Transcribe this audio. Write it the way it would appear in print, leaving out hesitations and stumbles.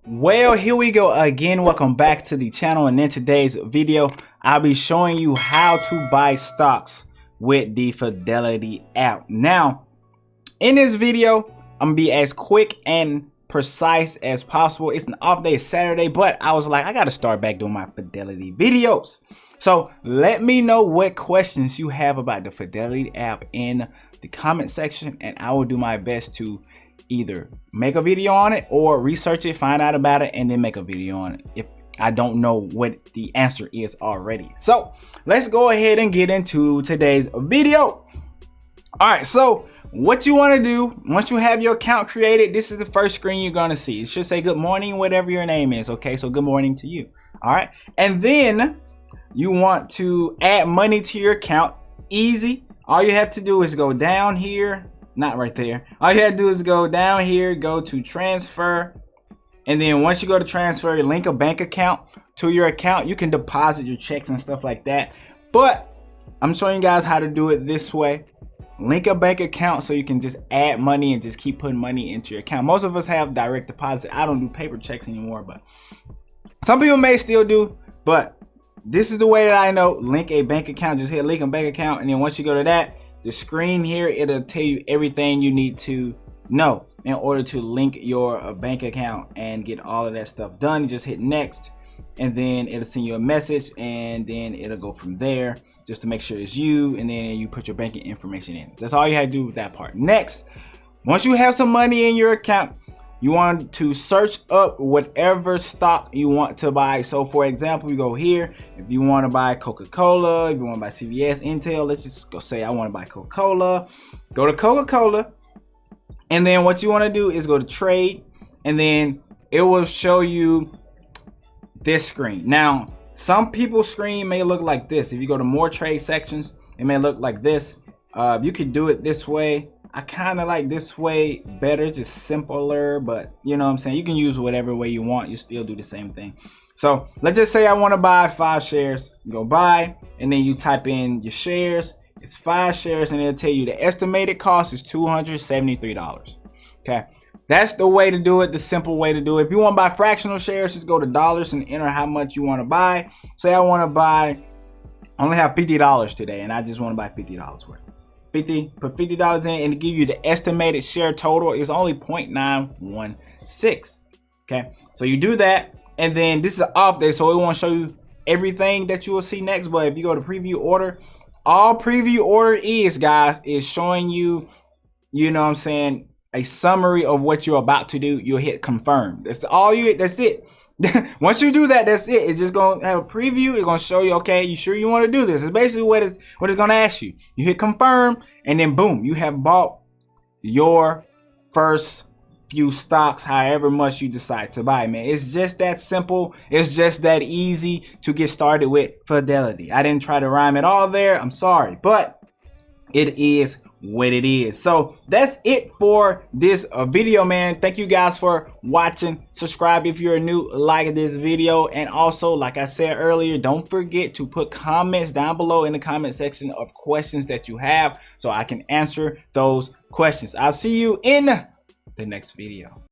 Well, here we go again. Welcome back to the channel, and in today's video I'll be showing you how to buy stocks with the Fidelity app. Now in this video I'm gonna be as quick and precise as possible. It's an off day, it's Saturday, but I was like, I gotta start back doing my Fidelity videos. So let me know what questions you have about the Fidelity app in the comment section, and I will do my best to either make a video on it or research it, find out about it, and then make a video on it if I don't know what the answer is already. So let's go ahead and get into today's video. All right, so what you want to do once you have your account created, this is the first screen you're going to see. It should say good morning, whatever your name is. Okay, so good morning to you. All right, and then you want to add money to your account. Easy. All you have to do is go down here. Not right there. All you have to do is go down here, go to transfer, and then once you go to transfer, link a bank account to your account. You can deposit your checks and stuff like that, but I'm showing you guys how to do it this way. Link a bank account so you can just add money and just keep putting money into your account. Most of us have direct deposit. I don't do paper checks anymore, but some people may still do. But this is the way that I know. Link a bank account. Just hit link a bank account, and then once you go to that, the screen here, it'll tell you everything you need to know in order to link your bank account and get all of that stuff done. You just hit next, and then it'll send you a message, and then it'll go from there just to make sure it's you, and then you put your banking information in. That's all you have to do with that part. Next, once you have some money in your account, you want to search up whatever stock you want to buy. So for example, you go here. If you want to buy Coca-Cola, if you want to buy CVS, Intel, let's just go say I want to buy Coca-Cola. Go to Coca-Cola, and then what you want to do is go to trade, and then it will show you this screen. Now some people's screen may look like this. If you go to more trade sections, it may look like this. You could do it this way. I kind of like this way better, just simpler, but you know what I'm saying, you can use whatever way you want, you still do the same thing. So let's just say I want to buy 5 shares. You go buy, and then you type in your shares. It's 5 shares, and it'll tell you the estimated cost is $273. Okay, that's the way to do it, the simple way to do it. If you want to buy fractional shares, just go to dollars and enter how much you want to buy. Say I want to buy, I only have $50 today, and I just want to buy $50 worth. Put $50 in, and to give you the estimated share total is only 0.916. Okay, so you do that, and then this is an off day, so it won't show you everything that you will see next. But if you go to preview order, all preview order is, guys, is showing you, you know what I'm saying, a summary of what you're about to do. You'll hit confirm. That's all you, that's it. Once you do that, that's it. It's just gonna have a preview. It's gonna show you, okay, you sure you want to do this? It's basically what it's gonna ask you. You hit confirm, and then boom, you have bought your first few stocks, however much you decide to buy, man. It's just that simple. It's just that easy to get started with Fidelity. I didn't try to rhyme it all there, I'm sorry, but it is what it is. So that's it for this video, man. Thank you guys for watching. Subscribe if you're new, like this video, and also, like I said earlier, don't forget to put comments down below in the comment section of questions that you have so I can answer those questions. I'll see you in the next video.